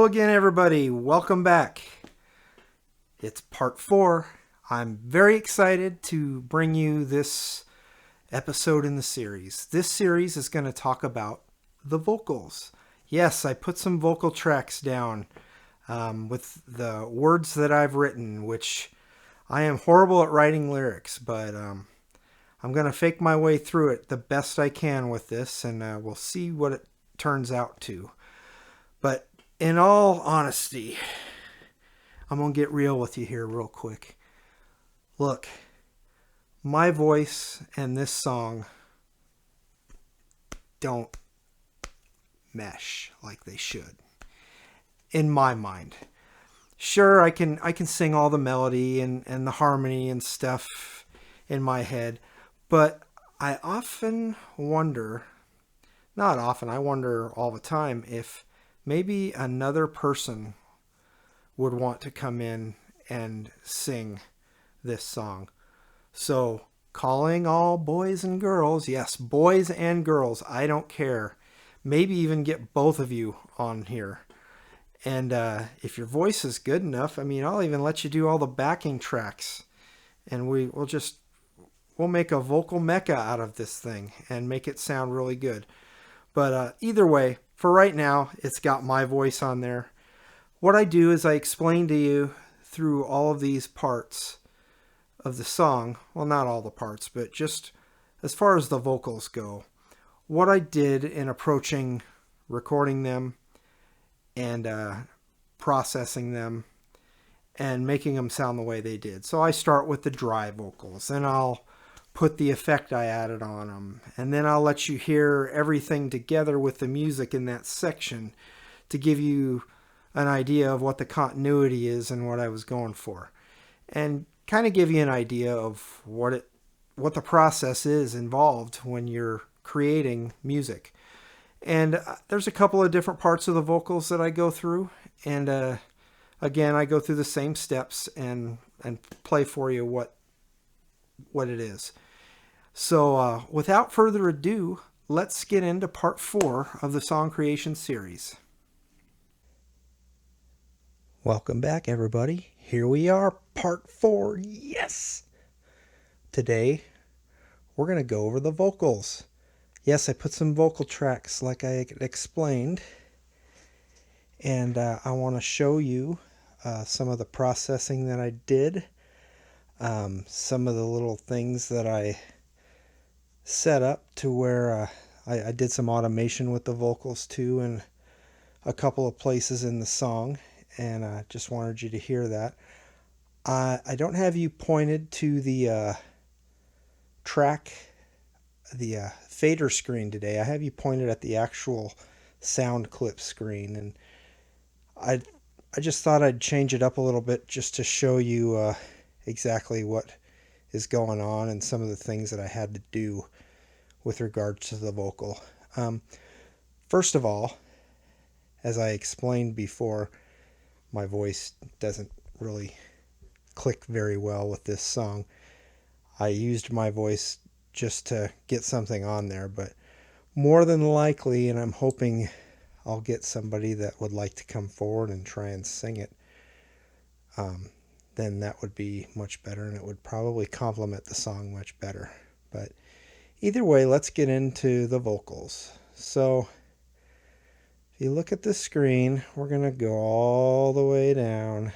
again, everybody. Welcome back. It's part 4. I'm very excited to bring you this episode in the series. This series is going to talk about the vocals. Yes, I put some vocal tracks down with the words that I've written, which I am horrible at writing lyrics, but I'm going to fake my way through it the best I can with this, and we'll see what it turns out to. But in all honesty, I'm going to get real with you here real quick. Look, my voice and this song don't mesh like they should, in my mind. Sure, I can sing all the melody and the harmony and stuff in my head, but I often wonder, not often, I wonder all the time if maybe another person would want to come in and sing this song. So, calling all boys and girls, yes, boys and girls, I don't care. Maybe even get both of you on here. And if your voice is good enough, I'll even let you do all the backing tracks. And we'll make a vocal mecca out of this thing and make it sound really good. But either way, for right now, it's got my voice on there. What I do is I explain to you through all of these parts of the song, well, not all the parts, but just as far as the vocals go, what I did in approaching recording them and processing them and making them sound the way they did. So I start with the dry vocals, and I'll put the effect I added on them, and then I'll let you hear everything together with the music in that section to give you an idea of what the continuity is and what I was going for, and kind of give you an idea of what the process is involved when you're creating music. And there's a couple of different parts of the vocals that I go through, and again, I go through the same steps and play for you what it is. So without further ado, let's get into part 4 of the song creation series. Welcome back, everybody. Here we are, part 4. Yes! Today, we're going to go over the vocals. Yes, I put some vocal tracks like I explained, and I want to show you some of the processing that I did, some of the little things that I set up to where I did some automation with the vocals too in a couple of places in the song, and I just wanted you to hear that. I don't have you pointed to the track, the fader screen today. I have you pointed at the actual sound clip screen, and I just thought I'd change it up a little bit just to show you exactly what is going on and some of the things that I had to do with regards to the vocal. First of all, as I explained before, my voice doesn't really click very well with this song. I used my voice just to get something on there, but more than likely, and I'm hoping I'll get somebody that would like to come forward and try and sing it, then that would be much better, and it would probably complement the song much better. But either way, let's get into the vocals. So if you look at the screen, we're going to go all the way down.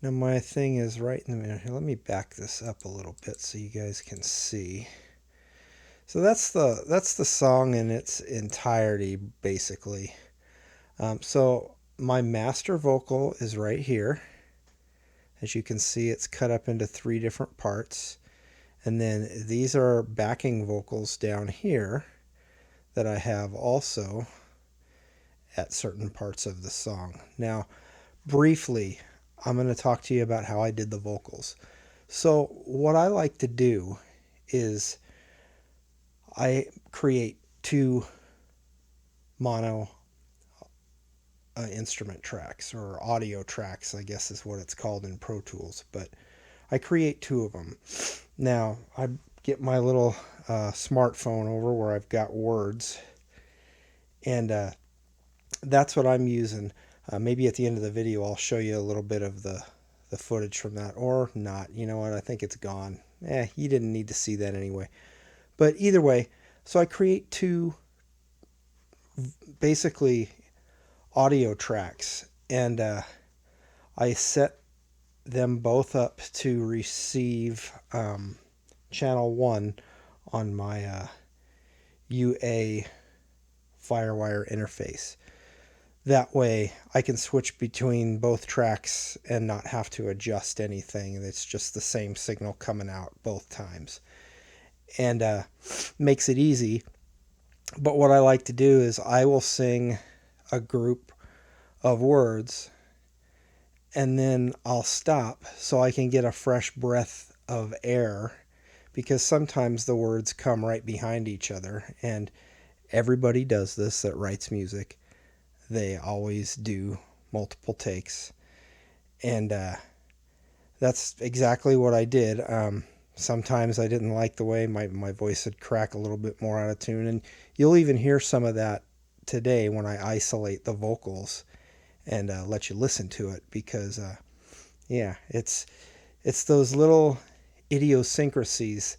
Now my thing is right in the middle here. Let me back this up a little bit so you guys can see. So that's the song in its entirety, basically. So my master vocal is right here. As you can see, it's cut up into 3 different parts. And then these are backing vocals down here that I have also at certain parts of the song. Now, briefly, I'm going to talk to you about how I did the vocals. So what I like to do is I create 2 mono instrument tracks, or audio tracks, I guess is what it's called in Pro Tools, but I create 2 of them. Now, I get my little smartphone over where I've got words, and that's what I'm using. Maybe at the end of the video, I'll show you a little bit of the footage from that, or not. You know what? I think it's gone. You didn't need to see that anyway. But either way, so I create two basically audio tracks, and I set them both up to receive channel 1 on my UA Firewire interface. That way I can switch between both tracks and not have to adjust anything. It's just the same signal coming out both times. And makes it easy. But what I like to do is I will sing a group of words and then I'll stop so I can get a fresh breath of air, because sometimes the words come right behind each other, and everybody does this that writes music. They always do multiple takes, and that's exactly what I did. Sometimes I didn't like the way my voice would crack a little bit more out of tune, and you'll even hear some of that today when I isolate the vocals and let you listen to it, because it's those little idiosyncrasies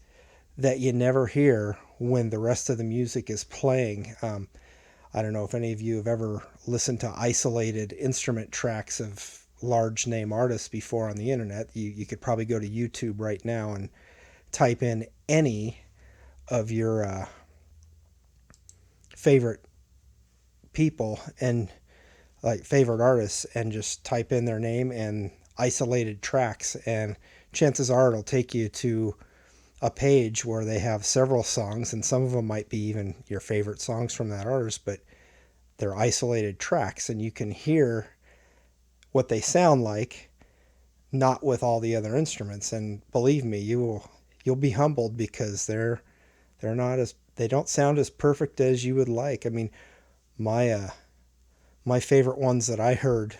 that you never hear when the rest of the music is playing. I don't know if any of you have ever listened to isolated instrument tracks of large name artists before on the internet. You could probably go to YouTube right now and type in any of your favorite people and like favorite artists and just type in their name and isolated tracks, and chances are it'll take you to a page where they have several songs, and some of them might be even your favorite songs from that artist, but they're isolated tracks, and you can hear what they sound like, not with all the other instruments. And believe me, you'll be humbled, because they don't sound as perfect as you would like. I mean, my favorite ones that I heard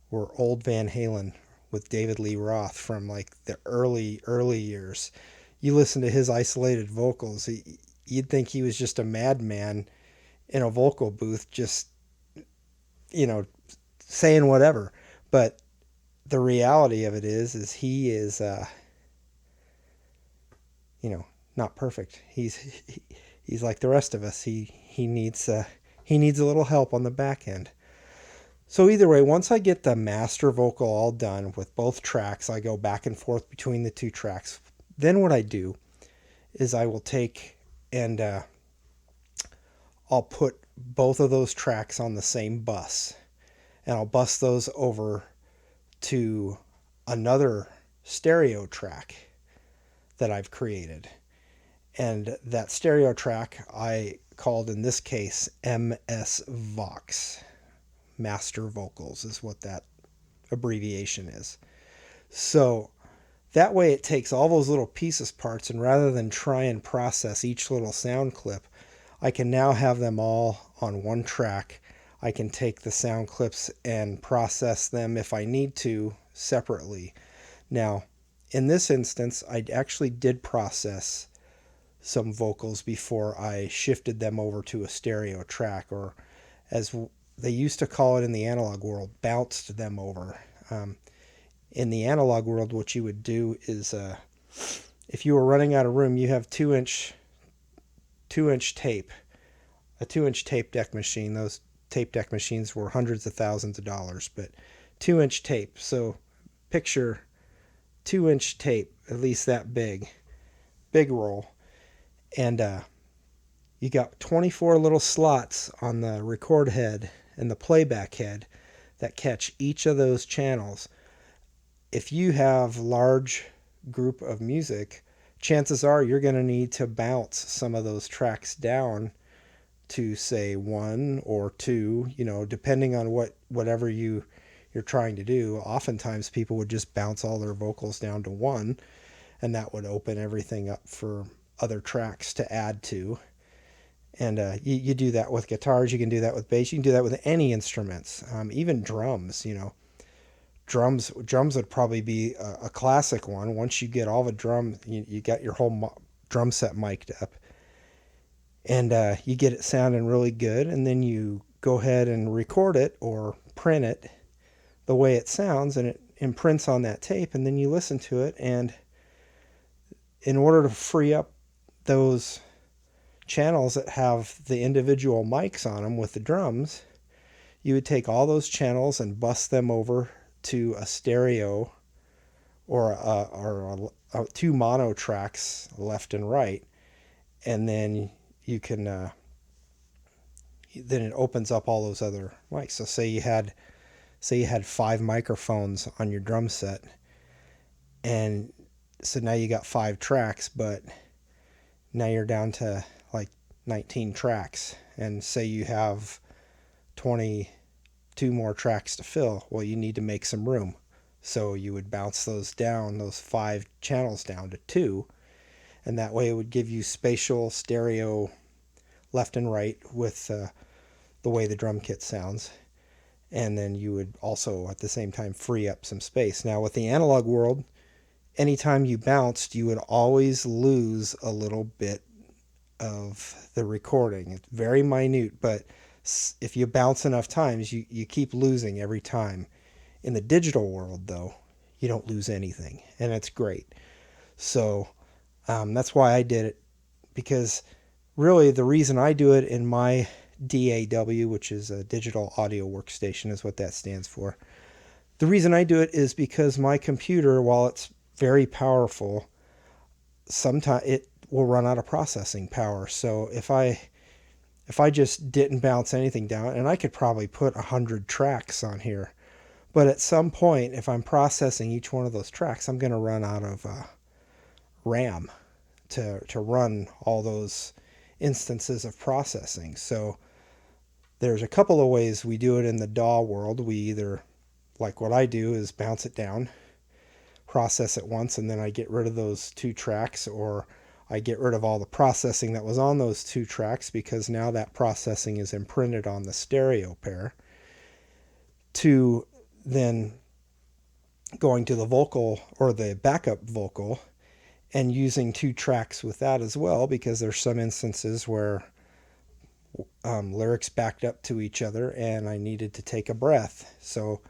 were old Van Halen with David Lee Roth from like the early years. You listen to his isolated vocals, you'd think he was just a madman in a vocal booth, just, saying whatever. But the reality of it is he is, not perfect. He's like the rest of us. He needs a little help on the back end. So either way, once I get the master vocal all done with both tracks, I go back and forth between the two tracks. Then what I do is I will take and I'll put both of those tracks on the same bus, and I'll bus those over to another stereo track that I've created. And that stereo track I called, in this case, MS Vox. Master Vocals is what that abbreviation is. So that way it takes all those little pieces parts, and rather than try and process each little sound clip, I can now have them all on one track. I can take the sound clips and process them if I need to separately. Now, in this instance, I actually did process some vocals before I shifted them over to a stereo track, or as they used to call it in the analog world, bounced them over. In the analog world, what you would do is, if you were running out of room, you have 2-inch tape, a 2-inch tape deck machine. Those tape deck machines were hundreds of thousands of dollars, but 2-inch tape. So picture 2-inch tape, at least that big roll. And you got 24 little slots on the record head and the playback head that catch each of those channels. If you have large group of music, chances are you're going to need to bounce some of those tracks down to, say, 1 or 2, depending on whatever you're trying to do. Oftentimes people would just bounce all their vocals down to 1, and that would open everything up for other tracks to add to. And you do that with guitars, you can do that with bass, you can do that with any instruments, even drums. Drums would probably be a classic one. Once you get all the drums, you got your whole drum set mic'd up, and you get it sounding really good, and then you go ahead and record it or print it the way it sounds, and it imprints on that tape, and then you listen to it. And in order to free up those channels that have the individual mics on them with the drums, you would take all those channels and bus them over to a stereo or two mono tracks left and right, and then you can then it opens up all those other mics. So say you had 5 microphones on your drum set, and so now you got 5 tracks, but now you're down to like 19 tracks, and say you have 22 more tracks to fill. Well, you need to make some room, so you would bounce those 5 channels down to 2, and that way it would give you spatial stereo left and right with the way the drum kit sounds. And then you would also at the same time free up some space. Now with the analog world, anytime you bounced, you would always lose a little bit of the recording. It's very minute, but if you bounce enough times, you keep losing every time. In the digital world, though, you don't lose anything, and it's great. So that's why I did it, because really the reason I do it in my DAW, which is a digital audio workstation, is what that stands for. The reason I do it is because my computer, while it's very powerful, sometimes it will run out of processing power. So if I just didn't bounce anything down, and I could probably put 100 tracks on here, but at some point, if I'm processing each one of those tracks, I'm going to run out of RAM to run all those instances of processing. So there's a couple of ways we do it in the DAW world. We either, like what I do, is bounce it down, process it once, and then I get rid of those 2 tracks, or I get rid of all the processing that was on those 2 tracks, because now that processing is imprinted on the stereo pair, to then going to the vocal or the backup vocal and using 2 tracks with that as well, because there's some instances where lyrics backed up to each other and I needed to take a breath. So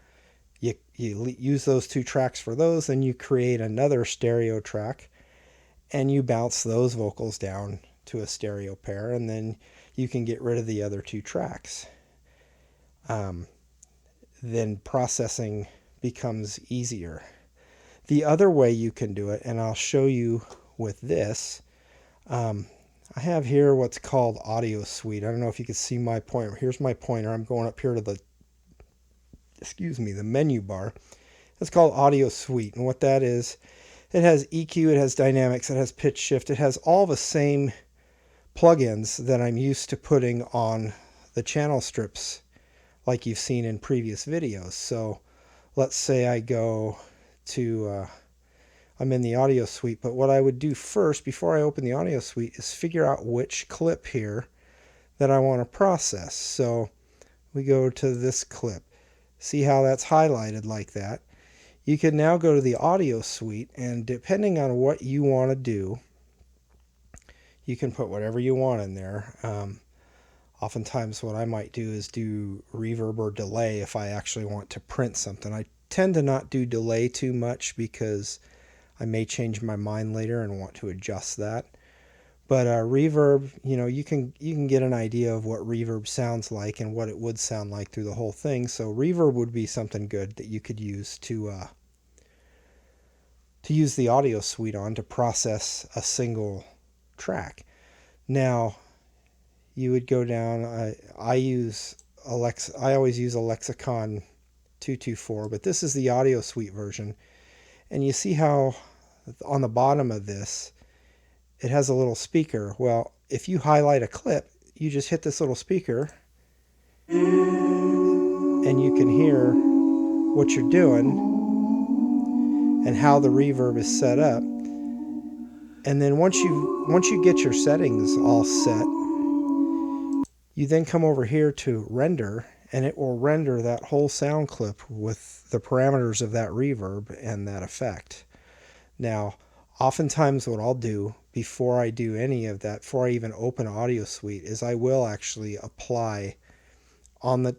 you use those 2 tracks for those, then you create another stereo track and you bounce those vocals down to a stereo pair, and then you can get rid of the other 2 tracks. Then processing becomes easier. The other way you can do it, and I'll show you with this, I have here what's called Audio Suite. I don't know if you can see my pointer. Here's my pointer. I'm going up here to the menu bar. It's called Audio Suite, and what that is, it has EQ, it has dynamics, it has pitch shift, it has all the same plugins that I'm used to putting on the channel strips like you've seen in previous videos. So let's say I go to, I'm in the Audio Suite, but what I would do first before I open the Audio Suite is figure out which clip here that I want to process. So we go to this clip. See how that's highlighted like that? You can now go to the Audio Suite, and depending on what you want to do, you can put whatever you want in there. Oftentimes what I might do is do reverb or delay if I actually want to print something. I tend to not do delay too much because I may change my mind later and want to adjust that. But reverb, you can get an idea of what reverb sounds like and what it would sound like through the whole thing. So reverb would be something good that you could use to use the Audio Suite on to process a single track. Now, you would go down. I use Alexa. I always use Alexicon 224, but this is the Audio Suite version, and you see how on the bottom of this it has a little speaker. Well, if you highlight a clip, you just hit this little speaker and you can hear what you're doing and how the reverb is set up. And then once you get your settings all set, you then come over here to render, and it will render that whole sound clip with the parameters of that reverb and that effect. Now, oftentimes what I'll do before I do any of that, before I even open Audio Suite, is I will actually apply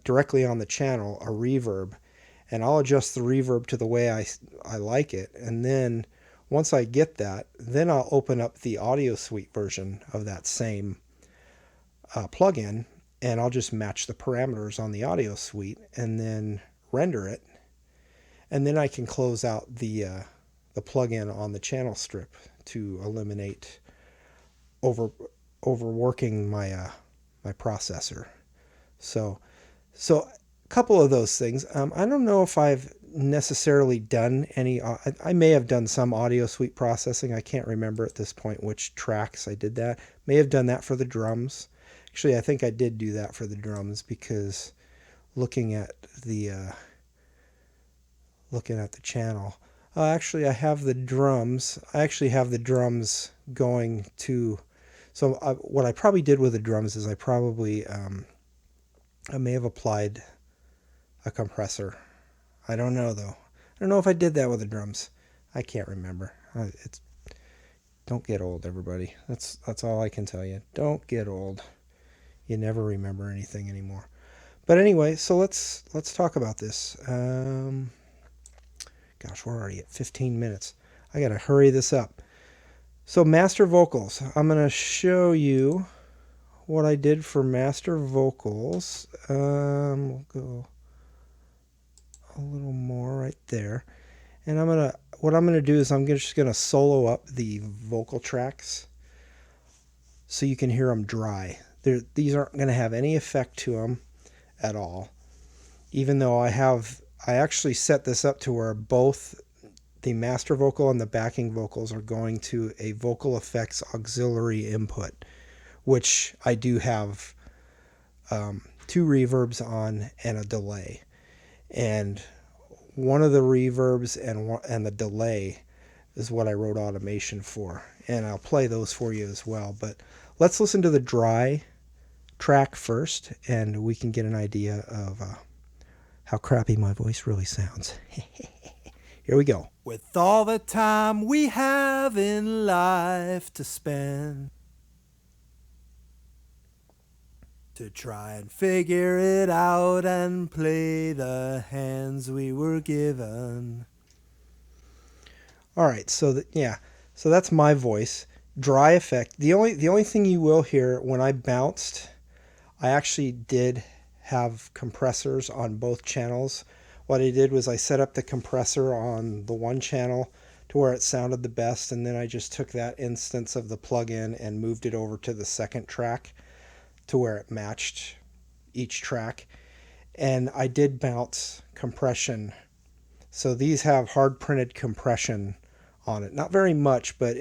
directly on the channel a reverb, and I'll adjust the reverb to the way I like it. And then once I get that, then I'll open up the Audio Suite version of that same plugin, and I'll just match the parameters on the Audio Suite and then render it. And then I can close out the plugin on the channel strip to eliminate overworking my my processor. So a couple of those things. I don't know if I've necessarily done any. I may have done some Audio Suite processing. I can't remember at this point which tracks I did that. May have done that for the drums. Actually, I think I did do that for the drums, because looking at the channel. Actually, I have the drums. I actually have the drums going to. So what I probably did with the drums is I may have applied a compressor. I don't know though. I don't know if I did that with the drums. I can't remember. Don't get old, everybody. That's all I can tell you. Don't get old. You never remember anything anymore. But anyway, so let's talk about this. Gosh, we're already at 15 minutes. I gotta hurry this up. So master vocals. I'm gonna show you what I did for master vocals. We'll go a little more right there. And what I'm gonna do is I'm just gonna solo up the vocal tracks so you can hear them dry. These aren't gonna have any effect to them at all. Even though I actually set this up to where both the master vocal and the backing vocals are going to a vocal effects auxiliary input, which I do have 2 reverbs on and a delay. And one of the reverbs and the delay is what I wrote automation for. And I'll play those for you as well. But let's listen to the dry track first, and we can get an idea of how crappy my voice really sounds. Here we go. With all the time we have in life to spend, to try and figure it out and play the hands we were given. All right, so that's my voice. Dry effect. The only thing you will hear when I bounced, I actually did have compressors on both channels. What I did was I set up the compressor on the one channel to where it sounded the best, and then I just took that instance of the plugin and moved it over to the second track to where it matched each track. And I did bounce compression. So these have hard printed compression on it. Not very much, but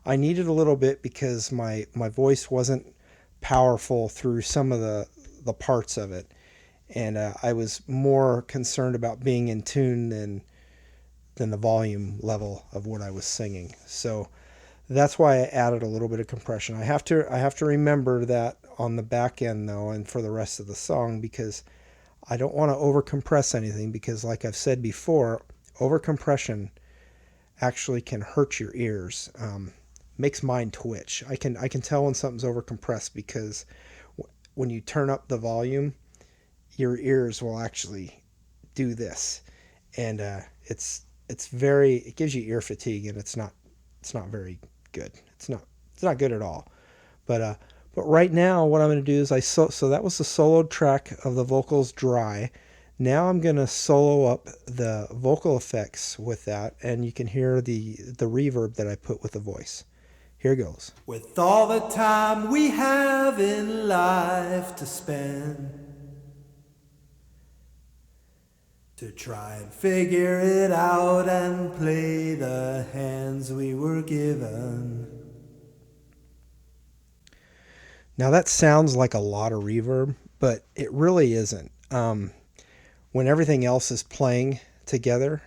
I needed a little bit because my voice wasn't powerful through some of the parts of it. And I was more concerned about being in tune than the volume level of what I was singing. So that's why I added a little bit of compression. I have to remember that on the back end though, and for the rest of the song, because I don't want to over compress anything, because like I've said before, over compression actually can hurt your ears. Makes mine twitch. I can tell when something's over compressed, because when you turn up the volume, your ears will actually do this, and it gives you ear fatigue, and it's not very good. It's not good at all. But right now what I'm going to do is so that was the solo track of the vocals dry. Now I'm going to solo up the vocal effects with that, and you can hear the reverb that I put with the voice. Here goes. With all the time we have in life to spend, to try and figure it out and play the hands we were given. Now that sounds like a lot of reverb, but it really isn't. When everything else is playing together,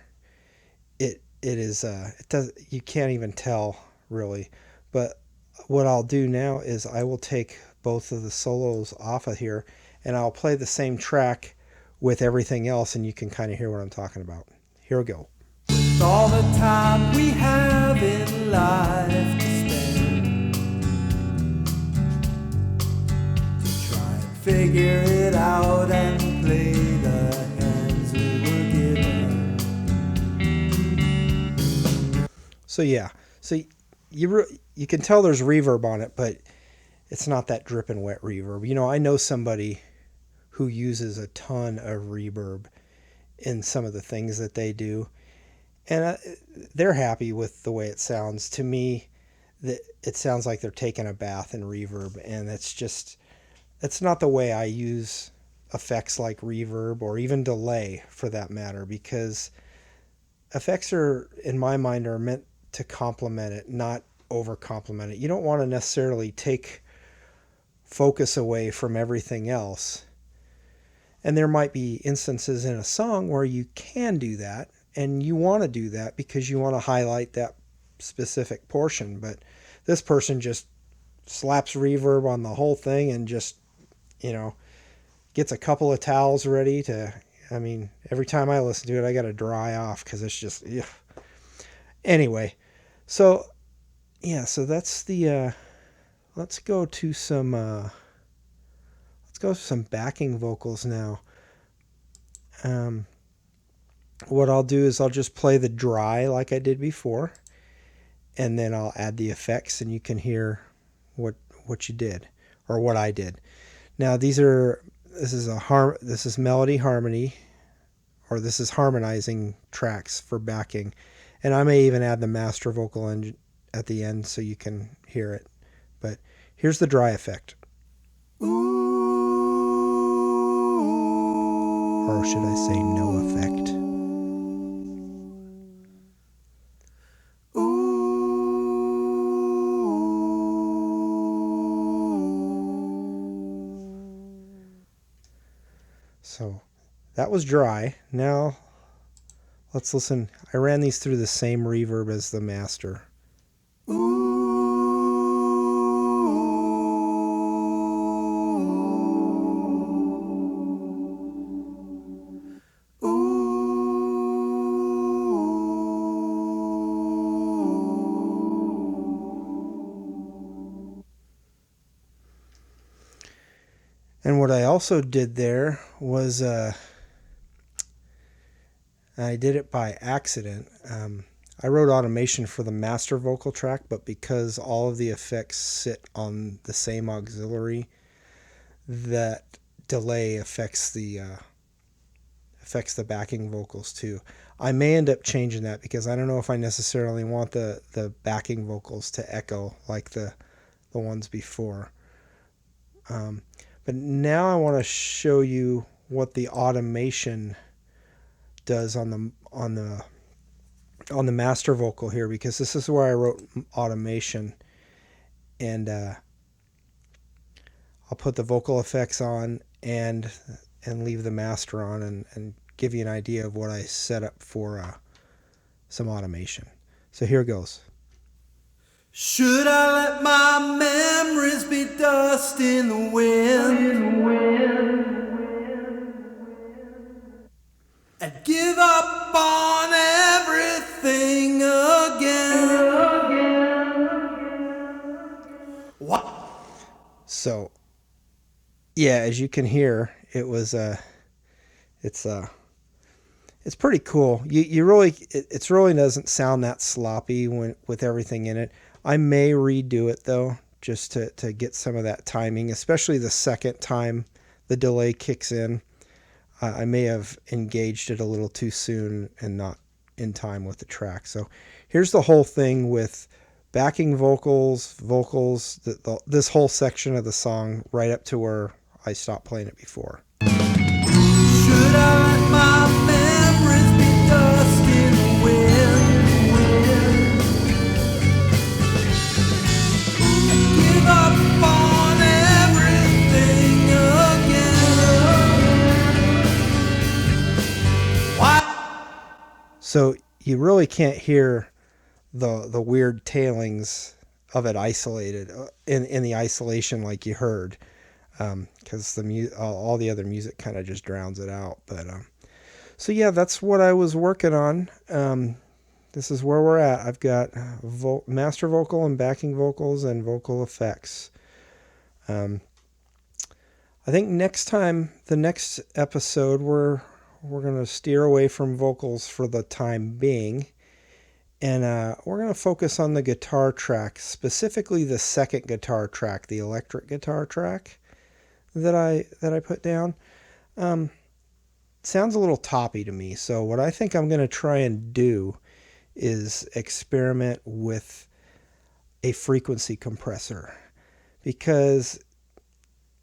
you can't even tell really. But what I'll do now is I will take both of the solos off of here, and I'll play the same track with everything else, and you can kind of hear what I'm talking about. Here we go. With all the time we have in life to spend, to try and figure it out So yeah, so you can tell there's reverb on it, but it's not that drip and wet reverb. I know somebody who uses a ton of reverb in some of the things that they do, and they're happy with the way it sounds. To me, it sounds like they're taking a bath in reverb, and it's not the way I use effects like reverb or even delay for that matter, because effects are, in my mind, are meant to complement it, not over complement it. You don't want to necessarily take focus away from everything else. And there might be instances in a song where you can do that, and you want to do that because you want to highlight that specific portion. But this person just slaps reverb on the whole thing and just, gets a couple of towels ready to, every time I listen to it, I got to dry off because it's just, ugh. Anyway, so that's the, let's go to some backing vocals now. What I'll do is I'll just play the dry like I did before, and then I'll add the effects, and you can hear what you did or what I did. Now this is melody harmony, or this is harmonizing tracks for backing, and I may even add the master vocal engine at the end so you can hear it. But here's the dry effect. Or should I say no effect? So that was dry. Now let's listen. I ran these through the same reverb as the master. And what I also did there was, I did it by accident. I wrote automation for the master vocal track, but because all of the effects sit on the same auxiliary, that delay affects the backing vocals too. I may end up changing that because I don't know if I necessarily want the backing vocals to echo like the ones before. But now I want to show you what the automation does on the master vocal here, because this is where I wrote automation, and I'll put the vocal effects on and leave the master on and give you an idea of what I set up for some automation. So here goes. Should I let my memories be dust in the wind and give up on everything again? What? So, yeah, as you can hear, it was it's pretty cool. You really, it really doesn't sound that sloppy with everything in it. I may redo it though, just to get some of that timing, especially the second time the delay kicks in. I may have engaged it a little too soon and not in time with the track. So here's the whole thing with backing vocals, this whole section of the song right up to where I stopped playing it before. Should I let my memories be dust in the wind? Give up on everything again. What? So you really can't hear the weird tailings of it isolated in the isolation like you heard, because all the other music kind of just drowns it out. But so yeah, that's what I was working on. This is where we're at. I've got master vocal and backing vocals and vocal effects. I think the next episode, we're going to steer away from vocals for the time being, And we're going to focus on the guitar track, specifically the second guitar track, the electric guitar track that I put down. Sounds a little toppy to me, so what I think I'm going to try and do is experiment with a frequency compressor, because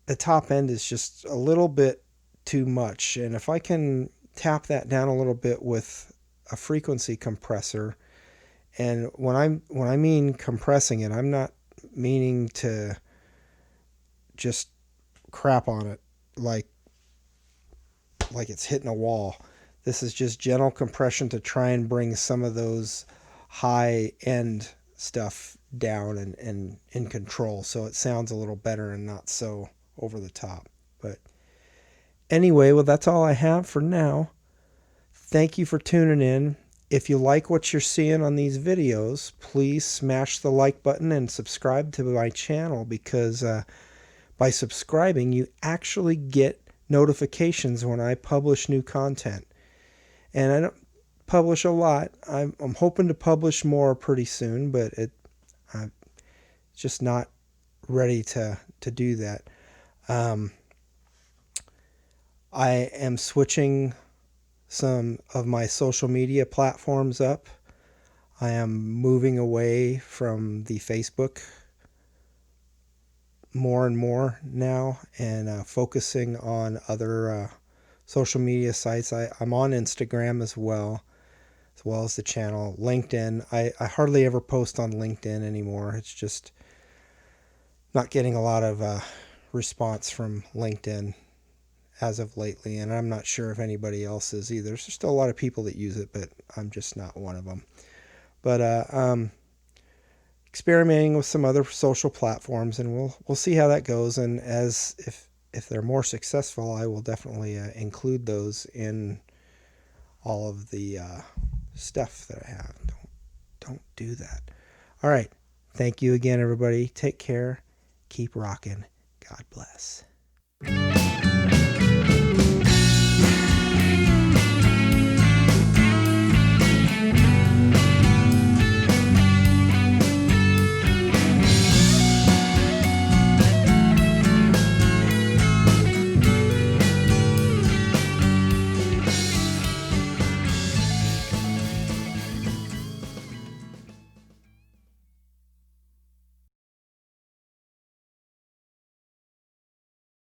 the top end is just a little bit too much, and if I can tap that down a little bit with a frequency compressor, and when I mean compressing it, I'm not meaning to just crap on it like it's hitting a wall. This is just gentle compression to try and bring some of those high end stuff down and in control, so it sounds a little better and not so over the top. But anyway, well, that's all I have for now. Thank you for tuning in. If you like what you're seeing on these videos, please smash the like button and subscribe to my channel, because by subscribing, you actually get notifications when I publish new content. And I don't publish a lot. I'm hoping to publish more pretty soon, but I'm just not ready to do that. I am switching some of my social media platforms up. I am moving away from the Facebook more and more now, and focusing on other social media sites. I'm on Instagram as well as the channel. LinkedIn. I hardly ever post on LinkedIn anymore. It's just not getting a lot of response from LinkedIn as of lately, and I'm not sure if anybody else is either. There's still a lot of people that use it, but I'm just not one of them. But experimenting with some other social platforms, and we'll see how that goes. And if they're more successful, I will definitely include those in all of the stuff that I have. Don't do that. All right. Thank you again, everybody. Take care. Keep rocking. God bless.